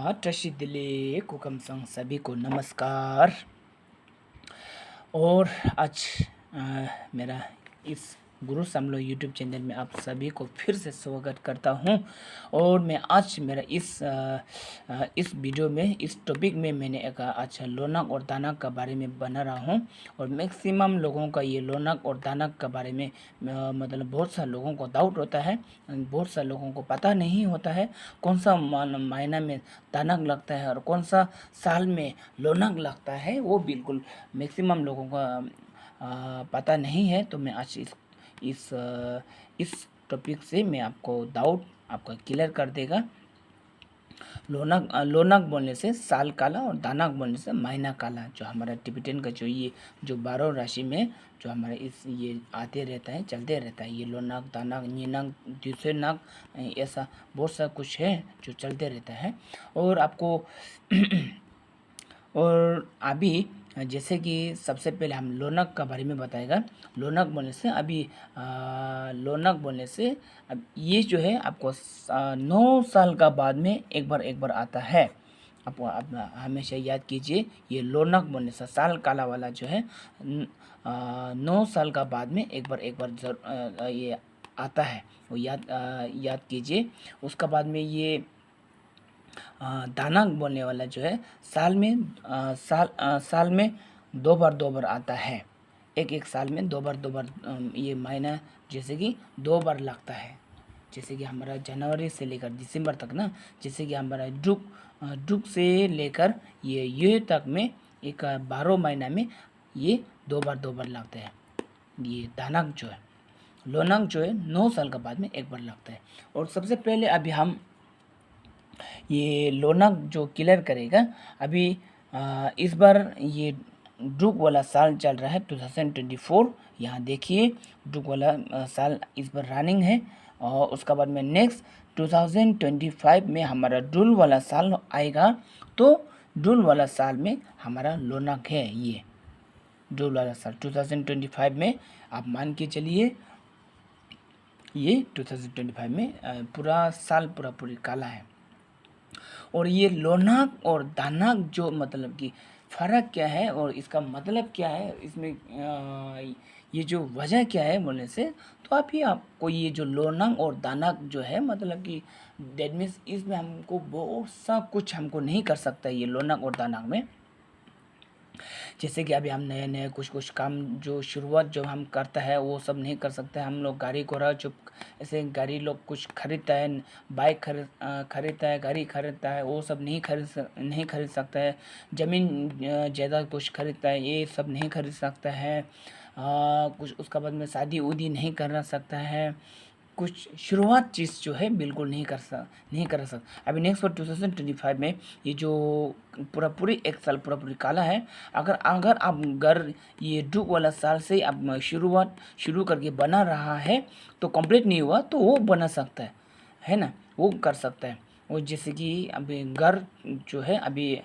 टशी दिले कुकम संग सभी को नमस्कार। और आज मेरा इस गुरु समलो यूट्यूब चैनल में आप सभी को फिर से स्वागत करता हूं। और मैं आज मेरा इस वीडियो में इस टॉपिक में मैंने एक अच्छा लोनाक और दानाक का बारे में बना रहा हूं। और मैक्सिमम लोगों का ये लोनाक और दानाक का बारे में मतलब बहुत सा लोगों को डाउट होता है, बहुत सा लोगों को पता नहीं होता है कौन सा महीना में दानाक लगता है और कौन सा साल में लोनाक लगता है। वो बिल्कुल मैक्सिमम लोगों का पता नहीं है। तो मैं आज इस टॉपिक से मैं आपको डाउट आपका क्लियर कर देगा। लोनाक बोलने से साल काला और दानाक बोलने से महीना काला। जो हमारा टिबेटन का जो 12 राशि में जो हमारे ये आते रहता है, चलते रहता है, ये लोनाक, दानाक, नीनाक, दूसरे नाक, ऐसा बहुत सा कुछ है जो चलते रहता है। और आपको और अभी जैसे कि सबसे पहले हम लोनाक का बारे में बताएगा। लोनाक बोलने से अब ये जो है आपको 9 साल का बाद में एक बार आता है। आप हमेशा याद कीजिए, ये लोनाक बोलने से साल काला वाला जो है 9 साल का बाद में एक बार ये आता है, वो याद कीजिए। उसका बाद में ये दानाक बोलने वाला जो है साल में दो बार आता है। एक साल में दो बार ये महीना जैसे कि 2 बार लगता है। जैसे कि हमारा जनवरी से लेकर दिसंबर तक ना, जैसे कि हमारा जुग से लेकर ये तक में एक 12 महीना में ये 2 बार लगते हैं। ये दानाक जो है, लोनाक जो है 9 साल का बाद में एक बार लगता है। और सबसे पहले अभी हम ये लोनाक जो क्लियर करेगा। अभी इस बार ये ड्रूक वाला साल चल रहा है 2024। यहाँ देखिए ड्रूक वाला साल इस बार रनिंग है। और उसका बाद में नेक्स्ट 2025 में हमारा ड्रूल वाला साल आएगा। तो ड्रूल वाला साल में हमारा लोनाक है। ये ड्रूल वाला साल 2025 में आप मान के चलिए, ये 2025 में पूरा साल पूरी काला है। और ये लोनाक और दानाक जो मतलब कि फ़र्क क्या है और इसका मतलब क्या है, इसमें ये जो वजह क्या है बोलने से, तो अभी आपको ये जो लोनाक और दानाक जो है मतलब कि दैट मीन्स इसमें हमको बहुत सा कुछ हमको नहीं कर सकता ये लोनाक और दानाक में। जैसे कि अभी हम नए कुछ काम जो शुरुआत जो हम करता है वो सब नहीं कर सकते। हम लोग गाड़ी घोड़ा जो ऐसे गाड़ी लोग कुछ खरीदता है, बाइक खरीदता है, गाड़ी खरीदता है, वो सब नहीं खरीद सकता है। ज़मीन जायदाद कुछ खरीदता है, ये सब नहीं खरीद सकता है। कुछ उसका बाद में शादी उदी नहीं करना सकता है। कुछ शुरुआत चीज़ जो है बिल्कुल नहीं कर सकता। अभी नेक्स्ट फॉर 2025 में ये जो पूरी एक साल पूरी काला है। अगर आप ये ड्रूक वाला साल से आप शुरू करके बना रहा है तो कंप्लीट नहीं हुआ तो वो बना सकता है ना, वो कर सकता है। वो जैसे कि अभी घर जो है अभी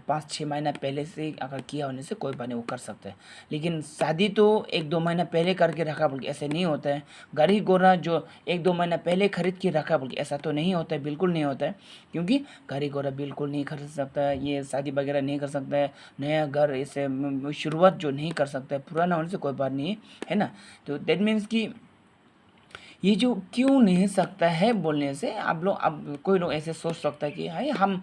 5-6 महीना पहले से अगर किया होने से कोई बात नहीं, वो कर सकता है। लेकिन शादी तो 1-2 महीना पहले करके रखा बोल के ऐसे नहीं होता है। गाड़ी घोड़ा जो 1-2 महीना पहले खरीद के रखा बोल के ऐसा तो नहीं होता है, बिल्कुल नहीं होता है। क्योंकि गाड़ी घोड़ा बिल्कुल नहीं खरीद सकता है, ये शादी वगैरह नहीं कर सकता है, नया घर ऐसे शुरुआत जो नहीं कर सकता है, पुराना होने से कोई बात नहीं है ना। तो दैट मीन्स कि ये जो क्यों नहीं सकता है बोलने से अब कोई लोग ऐसे सोच सकता है कि हाय हम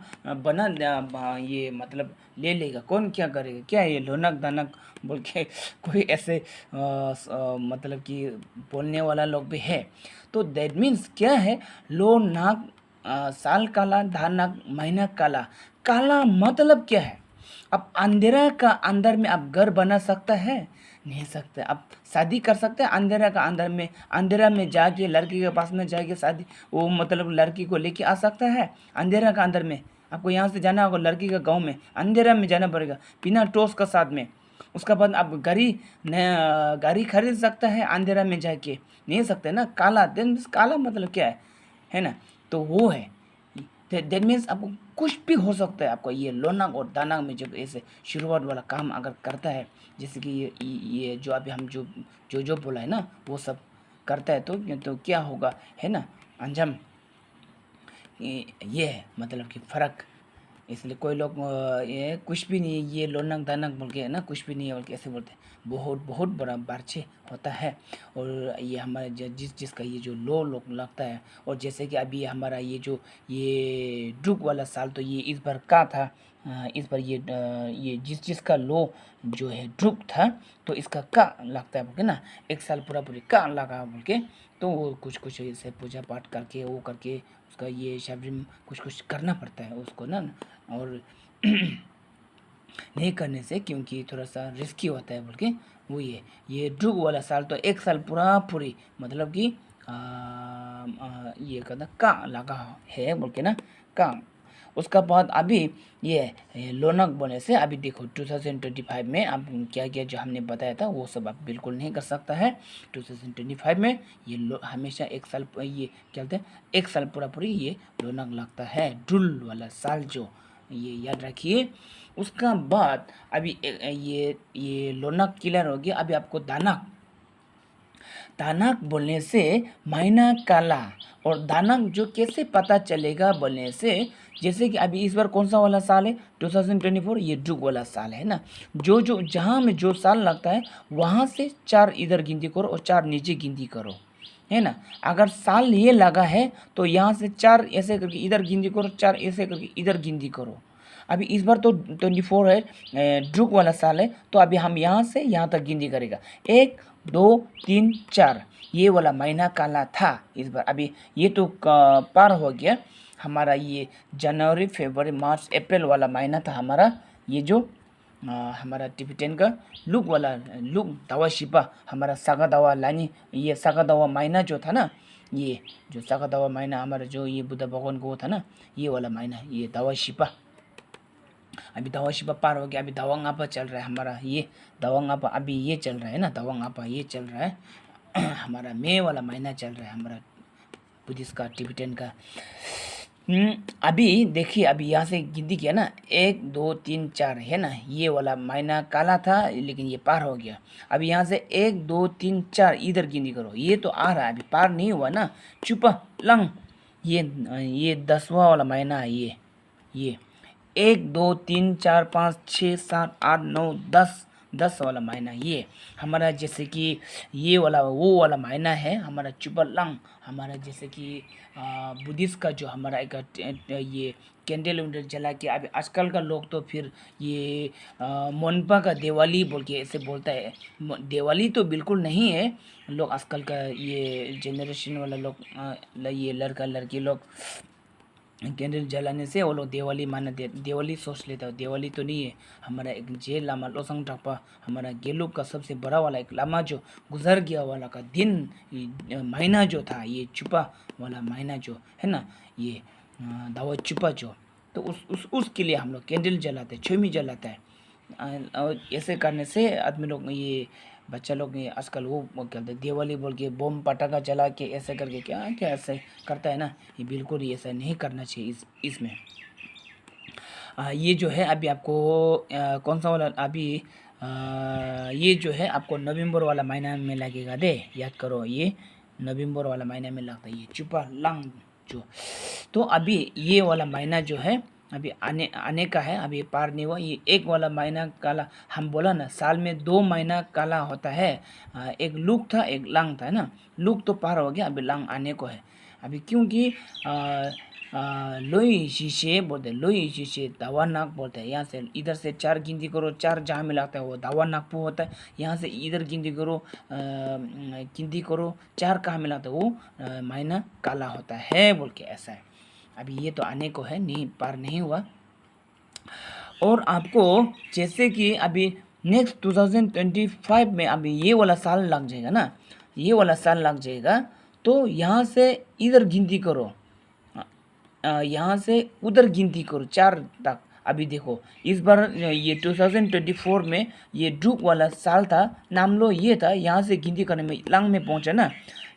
ये मतलब ले लेगा, कौन क्या करेगा, क्या ये लोनाक दानक बोल के कोई ऐसे मतलब कि बोलने वाला लोग भी है। तो दैट मीन्स क्या है, लोनाक साल काला, दानक महीना काला। काला मतलब क्या है? अब अंधेरा का अंदर में आप घर बना सकता है? नहीं सकते। आप शादी कर सकते हैं अंधेरा में जाके लड़की के पास में जाके शादी, वो मतलब लड़की को लेके आ सकता है अंधेरा का अंदर में? आपको यहाँ से जाना होगा लड़की का गांव में, अंधेरा में जाना पड़ेगा बिना टॉर्च का साथ में। उसका बाद आप गाड़ी खरीद सकता है अंधेरा में जाके? नहीं सकते ना। काला देन काला मतलब क्या है ना। तो वो है, दैट मीन्स आपको कुछ भी हो सकता है। आपको ये लोनाक और दानाक में जब ऐसे शुरुआत वाला काम अगर करता है, जैसे कि ये जो अभी हम जो बोला है ना वो सब करता है, तो क्या होगा है ना अंजाम। ये है मतलब कि फ़र्क इसलिए कोई लोग ये कुछ भी नहीं, ये लोनक दानक बोल के है ना, कुछ भी नहीं है बोल के ऐसे बोलते हैं। बहुत बहुत बड़ा बारछे होता है। और ये हमारे जिस जिसका ये जो लो लोग लगता है, और जैसे कि अभी हमारा ये ड्रुक वाला साल तो ये इस बार का था। इस बार ये जिस जिसका लो जो है ड्रुक था, तो इसका का लगता है बोल के ना, एक साल पूरा पूरी का लगा बोल के, तो वो कुछ कुछ ऐसे पूजा पाठ करके वो करके उसका ये शबरी कुछ कुछ करना पड़ता है उसको ना। और नहीं करने से क्योंकि थोड़ा सा रिस्की होता है बोल के वो ये ड्रुग वाला साल तो एक साल पूरा पूरी मतलब कि ये कहना का लगा है बोल के ना का। उसका बाद अभी ये लोनक बोलने से अभी देखो 2025 में अब क्या क्या जो हमने बताया था वो सब अब बिल्कुल नहीं कर सकता है। 2025 में ये हमेशा एक साल ये क्या कहते हैं, एक साल पूरा पूरी ये लोनक लगता है, ड्रुल वाला साल जो, ये याद रखिए। उसका बाद अभी ये लोनक क्लियर हो गया। अभी आपको दानक दानक बोलने से महीना काला, और दानक जो कैसे पता चलेगा बोलने से, जैसे कि अभी इस बार कौन सा वाला साल है 2024, ये ड्रुग वाला साल है ना। जो जो जहाँ में जो साल लगता है वहाँ से 4 इधर गिनती करो और 4 नीचे गिनती करो, है ना। अगर साल ये लगा है तो यहाँ से 4 ऐसे करके इधर गिनती करो, 4 ऐसे करके इधर गिनती करो। अभी इस बार तो 24 है, ड्रुक वाला साल है, तो अभी हम यहाँ से यहाँ तक गिनती करेगा 1 2 3 4, ये वाला महीना काला था इस बार। अभी ये तो पार हो गया हमारा, ये जनवरी फरवरी मार्च अप्रैल वाला महीना था हमारा, ये जो हमारा टिबेटन का लुक वाला लुक दावा शिपा, हमारा सागा दावा लानी, ये सागा दावा महीना जो था ना, ये जो सागा दावा महीना हमारा जो ये बुद्ध भगवान को था ना, ये वाला महीना ये दावा शिपा। अभी दावा शिपा पार हो गया, अभी दावांग आपा चल रहा है हमारा, ये दावांग आपा अभी ये चल रहा है ना, दावांग आपा ये चल रहा है हमारा मई वाला महीना चल रहा है हमारा बुद्धिस्ट का टिबेटन का। अभी देखिए, अभी यहाँ से गिनती किया ना 1 2 3 4 है ना, ये वाला महीना काला था लेकिन ये पार हो गया। अभी यहाँ से 1 2 3 4 इधर गिनती करो, ये तो आ रहा है, अभी पार नहीं हुआ ना। चुपा लंग, ये 10वां वाला महीना है ये 1 2 3 4 5 6 7 8 9 10 वाला महीना ये हमारा, जैसे कि ये वाला वो वाला महीना है हमारा चुपलंग। हमारा जैसे कि बुद्धिस्ट का जो हमारा एक ये कैंडल उंडल जला के, अभी आजकल का लोग तो फिर ये मोनपा का दिवाली बोल के ऐसे बोलता है। दिवाली तो बिल्कुल नहीं है, लोग आजकल का ये जनरेशन वाला लोग ये लड़का लड़की लोग कैंडल जलाने से वो लोग दिवाली मानते, दिवाली सोच लेता है। दिवाली तो नहीं है हमारा, एक जे लामा लोसंग टापा हमारा गेलुक का सबसे बड़ा वाला एक लामा जो गुजर गया वाला का दिन महीना जो था, ये छुपा वाला महीना जो है ना, ये दावा छुपा जो, तो उसके लिए हम लोग कैंडल जलाते हैं, छोमी जलाता है। और ऐसे करने से आदमी लोग ये बच्चा लोग ये आजकल वो क्या कहते हैं दिवाली बोल के बम पटाखा जला के ऐसे करके क्या क्या ऐसे करता है ना, ये बिल्कुल ही ऐसा नहीं करना चाहिए। इसमें ये जो है अभी आपको कौन सा वाला अभी ये जो है आपको नवंबर वाला महीना में लगेगा दे, याद करो ये नवंबर वाला महीना में लगता है ये चुपा लंग जो। तो अभी ये वाला महीना जो है अभी आने का है, अभी पार नहीं हुआ। ये एक वाला महीना काला, हम बोला ना साल में 2 महीना काला होता है, एक लूक था एक लांग था ना। लूक तो पार हो गया, अभी लांग आने को है। अभी क्योंकि लोई शीशे बोलते हैं, लोई शीशे दावा नाक बोलते हैं। यहाँ से इधर से 4 गिनती करो, 4 जहाँ में लगता है वो दावा नाकपू होता है। यहाँ से इधर गिनती करो 4 कहाँ में लगता है वो महीना काला होता है बोल के ऐसा है। अभी ये तो आने को है, नहीं पार नहीं हुआ। और आपको जैसे कि अभी नेक्स्ट 2025 में अभी ये वाला साल लग जाएगा ना, ये वाला साल लग जाएगा, तो यहाँ से इधर गिनती करो, यहाँ से उधर गिनती करो 4 तक। अभी देखो इस बार ये 2024 में ये ड्रुक वाला साल था, नाम लो ये था। यहाँ से गिनती करने में लंग में पहुँचा ना,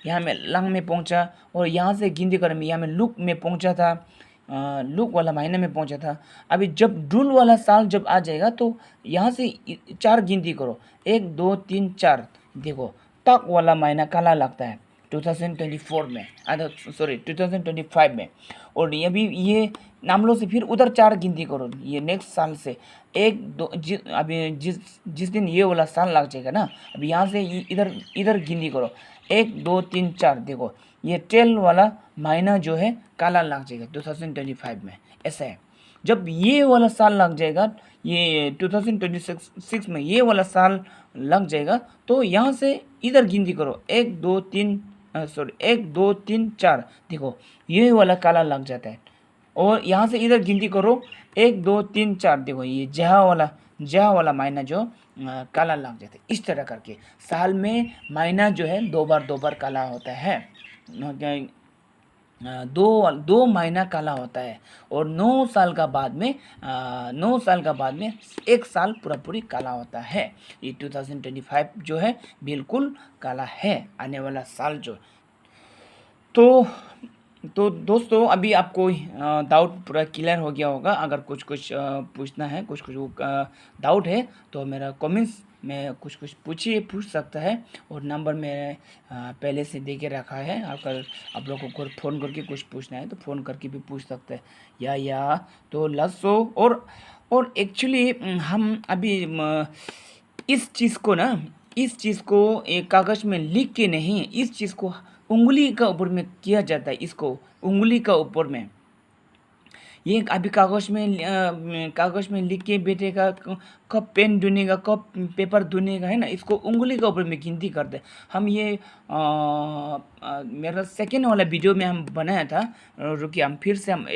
यहाँ में लंग में पहुँचा, और यहाँ से गिनती करने में यहाँ में लुक में पहुँचा था, लुक वाला महीने में पहुँचा था। अभी जब ड्रुल वाला साल जब आ जाएगा तो यहाँ से 4 गिनती करो, 1 2 3 4। देखो तक वाला महीना काला लगता है 2024 में, सॉरी 2025 में। और ये भी ये नामलों से फिर उधर 4 गिनती करो, ये नेक्स्ट साल से 1 2 अभी जिस दिन ये वाला साल लग जाएगा ना, अभी यहाँ से इधर इधर गिनती करो 1 2 3 4। देखो ये 12 वाला महीना जो है काला लग जाएगा 2025 में, ऐसा है। जब ये वाला साल लग जाएगा, ये 2026 में ये वाला साल लग जाएगा, तो यहाँ से इधर गिनती करो 1 2 3 1 2 3 4। देखो ये वाला काला लग जाता है, और यहाँ से इधर गिनती करो 1 2 3 4। देखो ये जहा वाला महीना जो काला लग जाता है। इस तरह करके साल में महीना जो है 2 बार काला होता है, 2 महीना काला होता है। और 9 साल का बाद में 1 साल पूरी काला होता है। ये 2025 जो है बिल्कुल काला है, आने वाला साल जो। तो दोस्तों अभी आपको डाउट पूरा क्लियर हो गया होगा। अगर कुछ पूछना है, कुछ डाउट है तो मेरा कमेंट्स में कुछ पूछ सकता है, और नंबर में पहले से दे के रखा है। अगर आप लोगों को फ़ोन करके कुछ पूछना है तो फ़ोन करके भी पूछ सकते हैं, या तो लसो। और एक्चुअली हम अभी इस चीज़ को एक कागज़ में लिख के नहीं, इस चीज़ को उंगली का ऊपर में किया जाता है। इसको उंगली का ऊपर में, ये अभी कागज़ में लिख के बेटे का कब पेन धुने का, कब पेपर धुने का, है ना, इसको उंगली का ऊपर में गिनती करते हैं हम। ये मेरा सेकेंड वाला वीडियो में हम बनाया था। रुकिए हम फिर से हम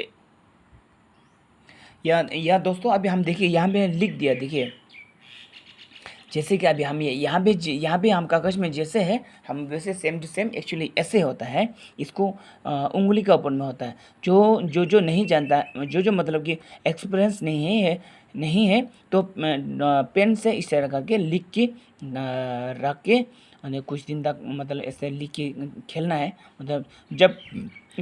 या दोस्तों अभी हम देखिए यहाँ पे लिख दिया। देखिए जैसे कि अभी हम यहाँ पे हम कागज़ में जैसे है, हम वैसे सेम टू सेम एक्चुअली ऐसे होता है। इसको उंगली का ऊपर में होता है। जो नहीं जानता, जो मतलब कि एक्सपीरियंस नहीं है तो पेन से इस तरह करके लिख के रख के कुछ दिन तक मतलब ऐसे लिख के खेलना है। मतलब जब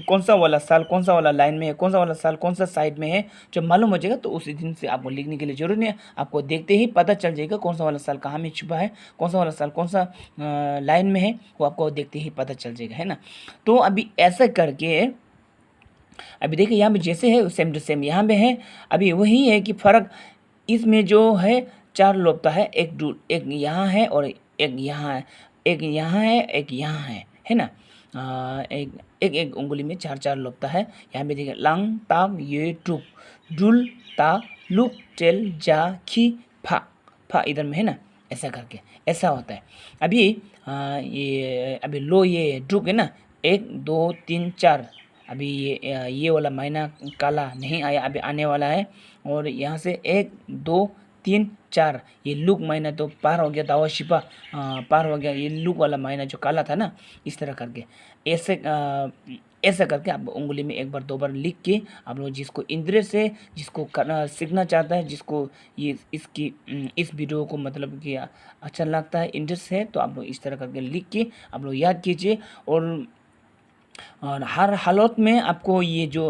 कौन सा वाला साल कौन सा वाला लाइन में है, कौन सा वाला साल कौन सा साइड में है, जब मालूम हो जाएगा तो उसी दिन से आपको लिखने के लिए जरूरी नहीं है। आपको देखते ही पता चल जाएगा कौन सा वाला साल कहाँ में छुपा है, कौन सा वाला साल कौन सा लाइन में है, वो आपको देखते ही पता चल जाएगा, है ना। तो अभी ऐसा करके अभी देखिए यहाँ पे जैसे है सेम टू सेम यहाँ पे है। अभी वही है कि फ़र्क इसमें जो है 4 लोपता है, एक यहाँ है और एक यहाँ है, एक यहाँ है, एक यहाँ है ना। एक उंगली में 4 लोपता है। यहाँ पे देखिए लंग ताक ये टुक डुल ता लुक टेल जा खी फा इधर में है ना, ऐसा करके ऐसा होता है। अभी ये अभी लो ये ड्रुक है ना, 1 2 3 4। अभी ये वाला महीना काला नहीं आया, अभी आने वाला है। और यहाँ से 1 2 3 4 ये लुक महीना तो पार हो गया, दावा शिपा पार हो गया। ये लुक वाला महीना जो काला था ना, इस तरह करके ऐसा करके आप उंगली में 1 बार 2 बार लिख के आप लोग जिसको इंद्रिय से जिसको करना सीखना चाहता है, जिसको ये इस वीडियो को मतलब कि अच्छा लगता है, इंटरेस्ट है, तो आप लोग इस तरह करके लिख के आप लोग याद कीजिए। और हर हालत में आपको ये जो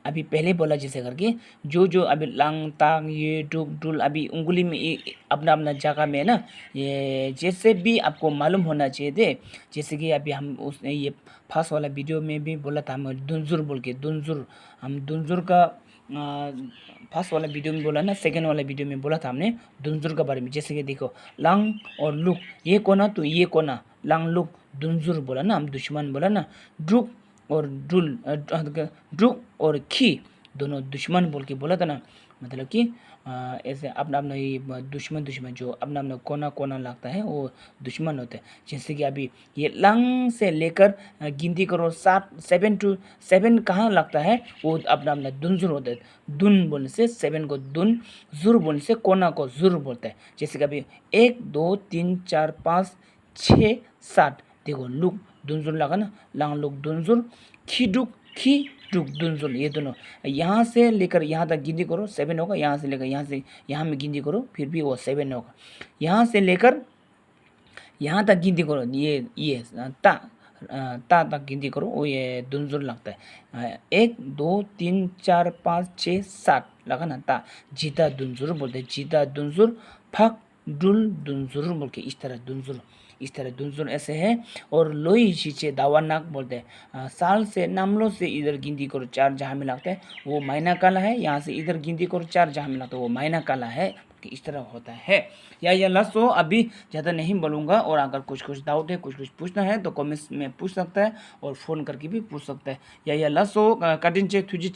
अभी पहले बोला जैसे करके जो अभी लांग तांग ये डुक डुल अभी उंगली में अपना जगह में है ना, ये जैसे भी आपको मालूम होना चाहिए थे। जैसे कि अभी हम उसने ये फर्स्ट वाला वीडियो में भी बोला था, हम दुनजुर बोल के हम दुनजुर का फर्स्ट वाला वीडियो में बोला ना, सेकेंड वाला वीडियो में बोला था हमने दुनजुर के बारे में। जैसे कि देखो लांग और लुक ये कोना तो ये कोना, लांग लुक दुनजुर बोला ना, हम दुश्मन बोला ना। ड्रुक और ड्रुक और खी दोनों दुश्मन बोल के बोला था ना। मतलब कि ऐसे अपना ये दुश्मन जो अपना कोना लगता है वो दुश्मन होते हैं। जैसे कि अभी ये लंग से लेकर गिनती करो 7 कहाँ लगता है, वो अपना दुनजुर होता है। दुन बोलने से 7 को दुन, जुर बोलने से कोना को जुर बोलता है। जैसे कि अभी 1 2 3 4 5 6 7 देखो लुक दुनजुर लगा ना, लांग लुक दुनजुर खी डुक दुनजुर, ये दोनों यहाँ से लेकर यहाँ तक गिनती करो 7 होगा। यहाँ से लेकर यहाँ में गिनती करो फिर भी वो 7 होगा। यहाँ से लेकर यहाँ तक गिनती करो, ये ता तक गिनती करो, वो ये दुनजुर लगता है। 1 2 3 4 5 6 7 लगा ना, ता जीता दुनजुर बोलते हैं। जीता दुनजुर फक डुल दुनजुर बोल के इस तरह दुनजुर इस तरह दुनसुन ऐसे है। और लोई शीचे दावा नाक बोलते हैं। साल से नामलो से इधर गिनती करो 4 जहाँ मिलाते हैं वो महीना काला है, यहाँ से इधर गिनती करो 4 जहाँ मिलाते हैं वो महीना काला है, कि इस तरह होता है। या लसो अभी ज़्यादा नहीं बोलूँगा, और अगर कुछ डाउट है कुछ पूछना है तो कमेंट्स में पूछ सकता है और फ़ोन करके भी पूछ सकता है। या लसो कटिंचे तुझे